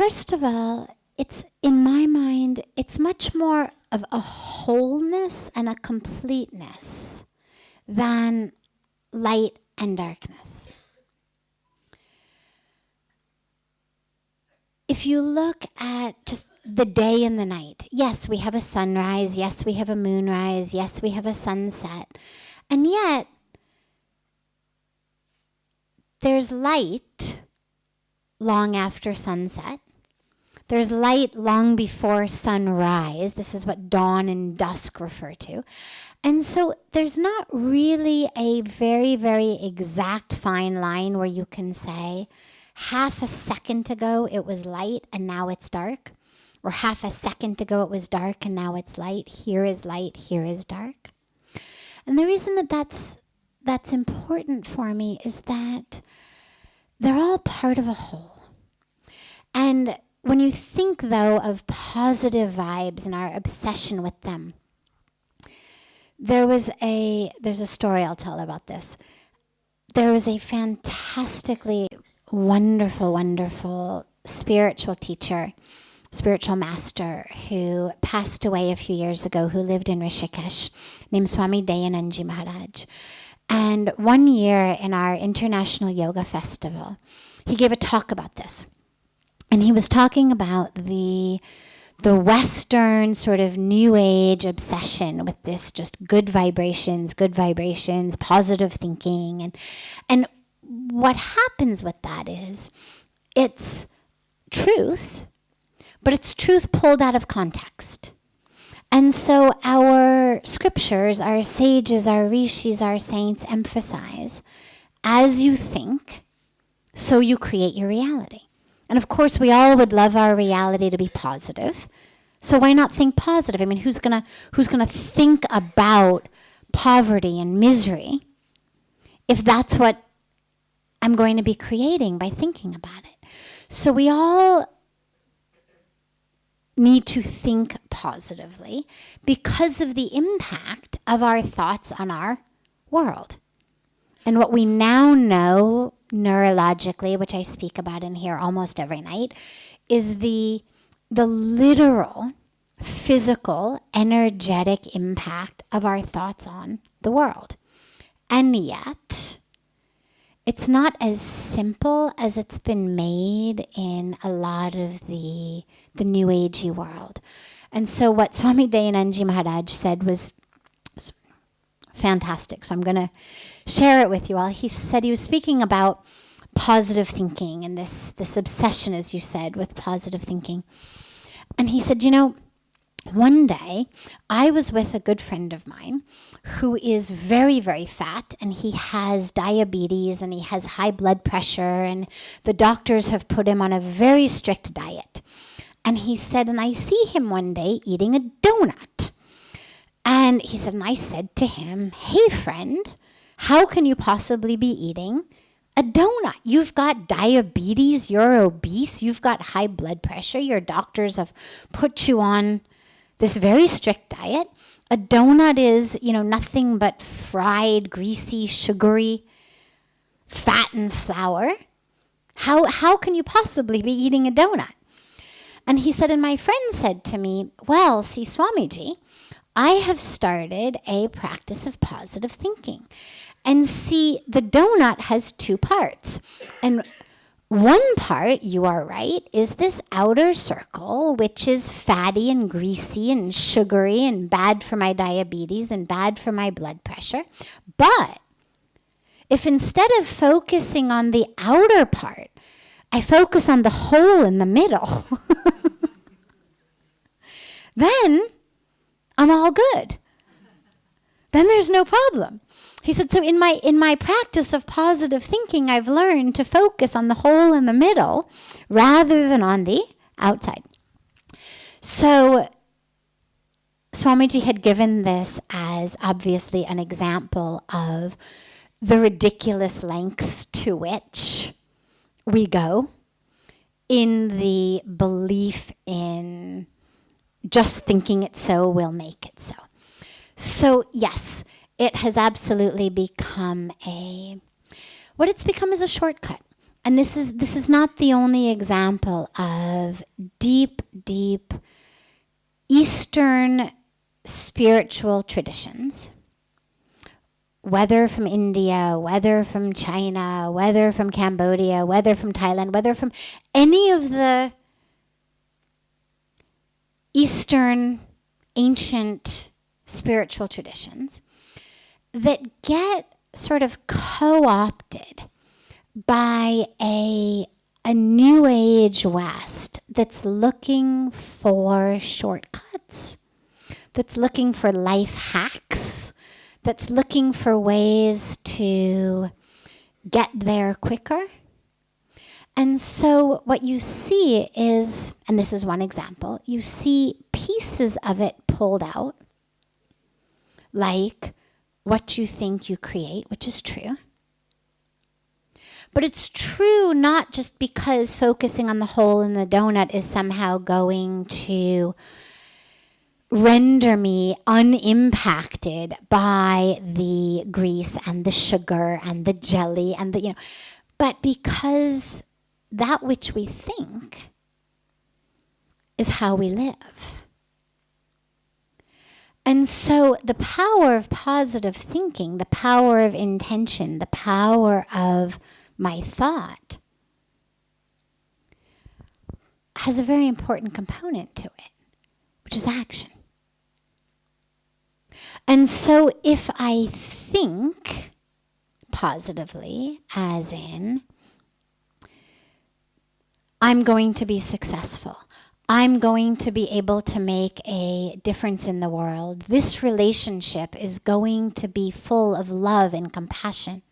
first of all, it's, in my mind, it's much more of a wholeness and a completeness than light and darkness. If you look at just the day and the night, yes, we have a sunrise, yes, we have a moonrise, yes, we have a sunset, and yet there's light long after sunset. There's light long before sunrise. This is what dawn and dusk refer to. And so there's not really a very, very exact fine line where you can say, half a second ago it was light and now it's dark, or half a second ago it was dark and now it's light. Here is light, here is dark. And the reason that that's important for me is that they're all part of a whole. And when you think, though, of positive vibes and our obsession with them, there's a story I'll tell about this. There was a fantastically wonderful, wonderful spiritual teacher, spiritual master who passed away a few years ago, who lived in Rishikesh, named Swami Dayanandji Maharaj. And one year in our International Yoga Festival, he gave a talk about this. And he was talking about the Western sort of New Age obsession with this just good vibrations, positive thinking. And what happens with that is it's truth, but it's truth pulled out of context. And so our scriptures, our sages, our rishis, our saints emphasize, as you think, so you create your reality. And of course, we all would love our reality to be positive. So why not think positive? I mean, who's gonna think about poverty and misery if that's what I'm going to be creating by thinking about it? So we all need to think positively because of the impact of our thoughts on our world. And what we now know neurologically, which I speak about in here almost every night, is the literal, physical, energetic impact of our thoughts on the world. And yet, it's not as simple as it's been made in a lot of the New Agey world. And so what Swami Dayanandji Maharaj said was fantastic. So I'm going to share it with you all. He said he was speaking about positive thinking and this obsession, as you said, with positive thinking. And he said, one day I was with a good friend of mine who is very, very fat, and he has diabetes and he has high blood pressure, and the doctors have put him on a very strict diet. And he said, and I see him one day eating a donut. And he said, and I said to him, hey friend, how can you possibly be eating a donut? You've got diabetes, you're obese, you've got high blood pressure, your doctors have put you on this very strict diet. A donut is, nothing but fried, greasy, sugary, fat and flour. How can you possibly be eating a donut? And he said, and my friend said to me, well, see, Swamiji, I have started a practice of positive thinking. And see, the donut has two parts. And one part, you are right, is this outer circle, which is fatty and greasy and sugary and bad for my diabetes and bad for my blood pressure. But if instead of focusing on the outer part, I focus on the hole in the middle, then I'm all good. Then there's no problem. He said, so in my practice of positive thinking, I've learned to focus on the hole in the middle rather than on the outside. So Swamiji had given this as obviously an example of the ridiculous lengths to which we go in the belief in just thinking it so will make it so. So yes, it has absolutely become what it's become is a shortcut. And this is not the only example of deep, deep Eastern spiritual traditions, whether from India, whether from China, whether from Cambodia, whether from Thailand, whether from any of the Eastern ancient spiritual traditions that get sort of co-opted by a new age West that's looking for shortcuts, that's looking for life hacks, that's looking for ways to get there quicker. And so what you see is, and this is one example, you see pieces of it pulled out, like what you think you create, which is true. But it's true not just because focusing on the hole in the donut is somehow going to render me unimpacted by the grease and the sugar and the jelly and the, but because that which we think is how we live. And so the power of positive thinking, the power of intention, the power of my thought has a very important component to it, which is action. And so if I think positively, as in, I'm going to be successful, I'm going to be able to make a difference in the world, this relationship is going to be full of love and compassion,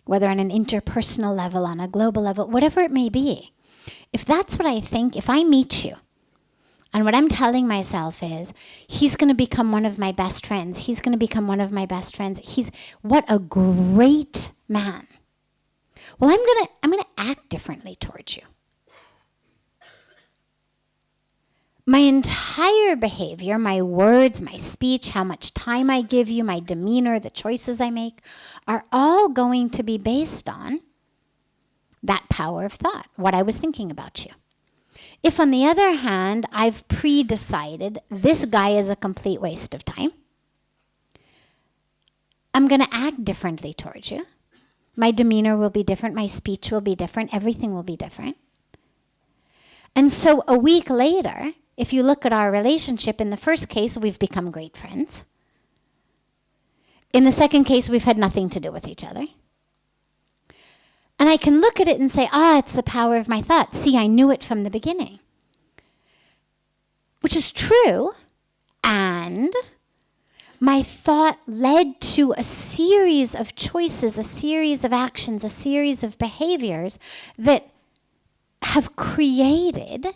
whether on an interpersonal level, on a global level, whatever it may be. If that's what I think, if I meet you, and what I'm telling myself is, he's going to become one of my best friends. He's going to become one of my best friends. What a great man. Well, I'm going to act differently towards you. My entire behavior, my words, my speech, how much time I give you, my demeanor, the choices I make, are all going to be based on that power of thought, what I was thinking about you. If, on the other hand, I've pre-decided this guy is a complete waste of time, I'm going to act differently towards you. My demeanor will be different, my speech will be different, everything will be different. And so a week later, if you look at our relationship, in the first case, we've become great friends. In the second case, we've had nothing to do with each other. And I can look at it and say, it's the power of my thought. See, I knew it from the beginning. Which is true, and my thought led to a series of choices, a series of actions, a series of behaviors that have created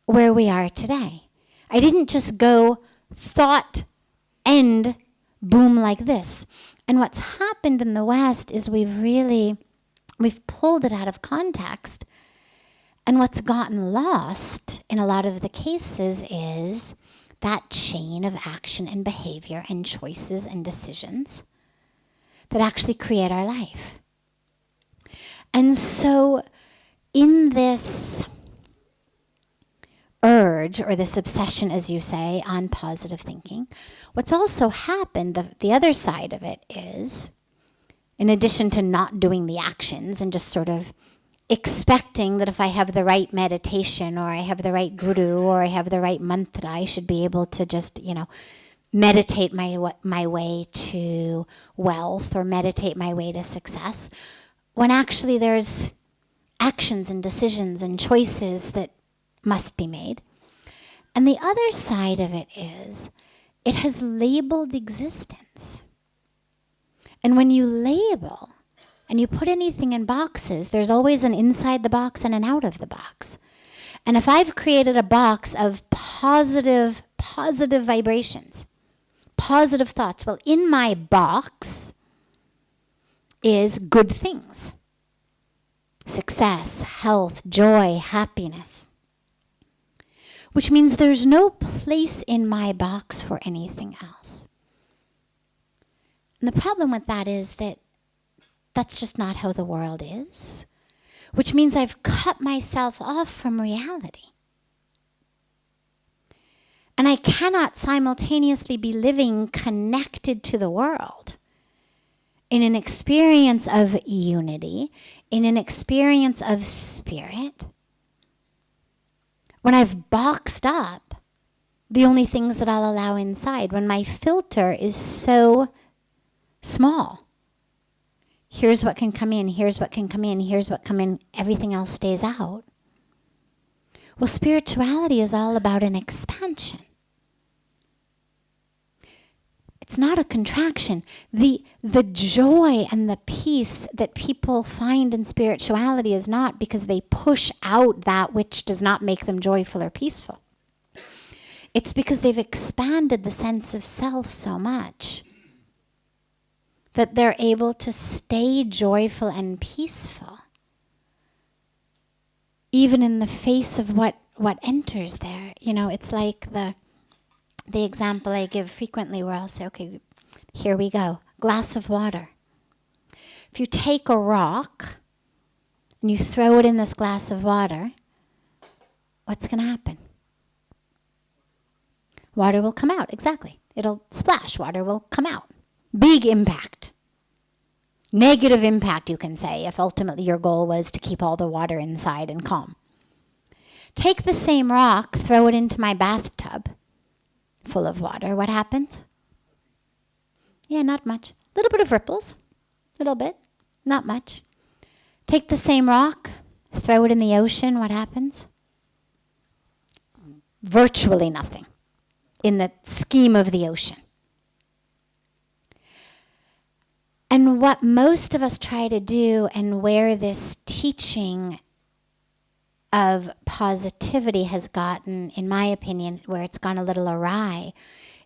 where we are today. I didn't just go thought, end, boom like this. And what's happened in the West is we've pulled it out of context. And what's gotten lost in a lot of the cases is that chain of action and behavior and choices and decisions that actually create our life. And so in this urge, or this obsession, as you say, on positive thinking, what's also happened, the other side of it is, in addition to not doing the actions and just sort of expecting that if I have the right meditation, or I have the right guru, or I have the right mantra, I should be able to just, meditate my way to wealth, or meditate my way to success, when actually there's actions and decisions and choices that must be made. And the other side of it is, it has labeled existence. And when you label and you put anything in boxes, there's always an inside the box and an out of the box. And if I've created a box of positive vibrations, positive thoughts, well, in my box is good things. Success, health, joy, happiness. Which means there's no place in my box for anything else. And the problem with that is that That's just not how the world is. Which means I've cut myself off from reality. And I cannot simultaneously be living connected to the world in an experience of unity, in an experience of spirit, when I've boxed up the only things that I'll allow inside, when my filter is so small. Here's what can come in, here's what can come in, here's what come in, everything else stays out. Well, spirituality is all about an expansion. It's not a contraction. The joy and the peace that people find in spirituality is not because they push out that which does not make them joyful or peaceful. It's because they've expanded the sense of self so much that they're able to stay joyful and peaceful, even in the face of what enters there. You know, it's like the example I give frequently where I'll say, okay, here we go, glass of water. If you take a rock and you throw it in this glass of water, what's going to happen? Water will come out, exactly. It'll splash, water will come out. Big impact. Negative impact, you can say, if ultimately your goal was to keep all the water inside and calm. Take the same rock, throw it into my bathtub full of water. What happens? Yeah, not much. A little bit of ripples. A little bit. Not much. Take the same rock, throw it in the ocean. What happens? Virtually nothing in the scheme of the ocean. And what most of us try to do, and where this teaching of positivity has gotten, in my opinion, where it's gone a little awry,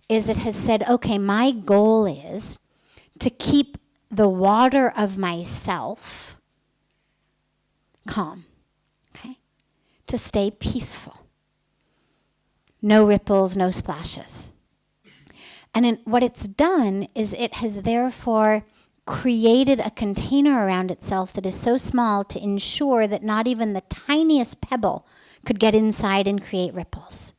is it has said, okay, my goal is to keep the water of myself calm, okay? To stay peaceful. No ripples, no splashes. And what it's done is it has therefore created a container around itself that is so small to ensure that not even the tiniest pebble could get inside and create ripples.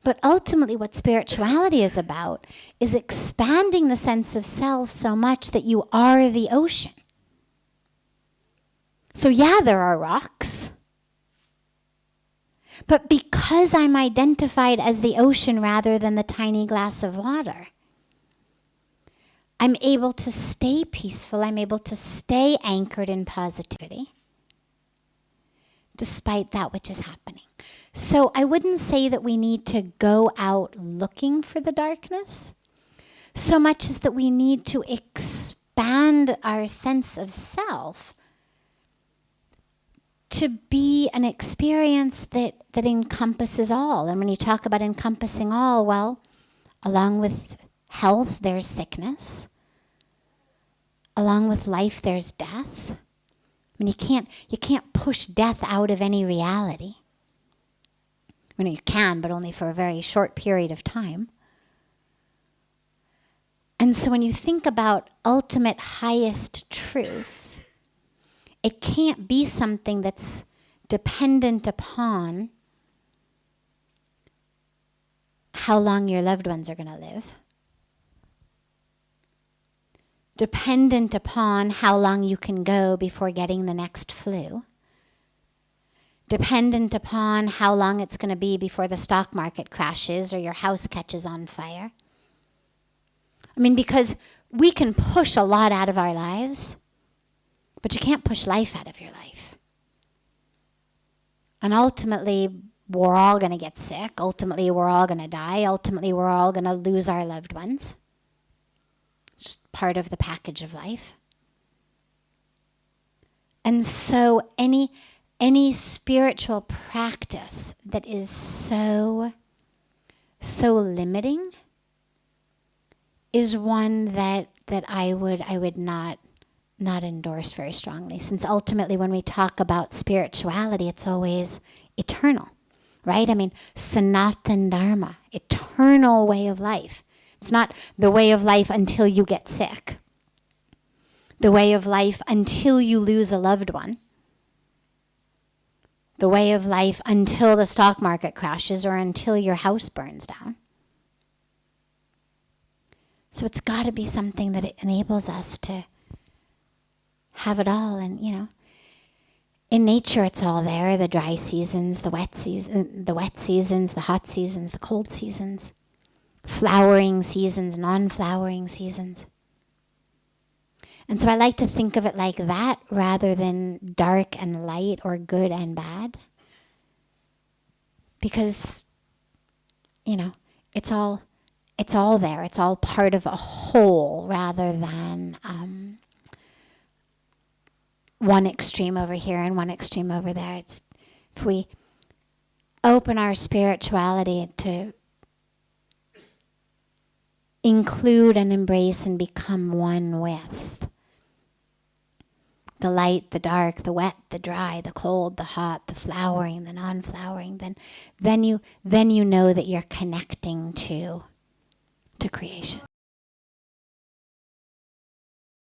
But ultimately what spirituality is about is expanding the sense of self so much that you are the ocean. So yeah, there are rocks. But because I'm identified as the ocean rather than the tiny glass of water, I'm able to stay peaceful. I'm able to stay anchored in positivity despite that which is happening. So I wouldn't say that we need to go out looking for the darkness so much as that we need to expand our sense of self to be an experience that encompasses all. And when you talk about encompassing all, well, along with health, there's sickness. Along with life, there's death. I mean, you can't push death out of any reality. I mean, you can, but only for a very short period of time. And so when you think about ultimate highest truth, it can't be something that's dependent upon how long your loved ones are going to live. Dependent upon how long you can go before getting the next flu. Dependent upon how long it's going to be before the stock market crashes or your house catches on fire. I mean, because we can push a lot out of our lives, but you can't push life out of your life. And ultimately, we're all going to get sick. Ultimately, we're all going to die. Ultimately, we're all going to lose our loved ones. It's just part of the package of life. And so any spiritual practice that is so limiting is one that I would not endorse very strongly, since ultimately when we talk about spirituality, it's always eternal, right? I mean, Sanatan Dharma, eternal way of life. It's not the way of life until you get sick. the way of life until you lose a loved one, the way of life until the stock market crashes or until your house burns down. So it's got to be something that it enables us to have it all. And, in nature it's all there, the dry seasons, the wet seasons, the hot seasons, the cold seasons, flowering seasons, non-flowering seasons. And so I like to think of it like that rather than dark and light or good and bad. Because, it's all there. It's all part of a whole rather than one extreme over here and one extreme over there. It's if we open our spirituality to include and embrace and become one with the light, the dark, the wet, the dry, the cold, the hot, the flowering, the non-flowering, then you know that you're connecting to creation.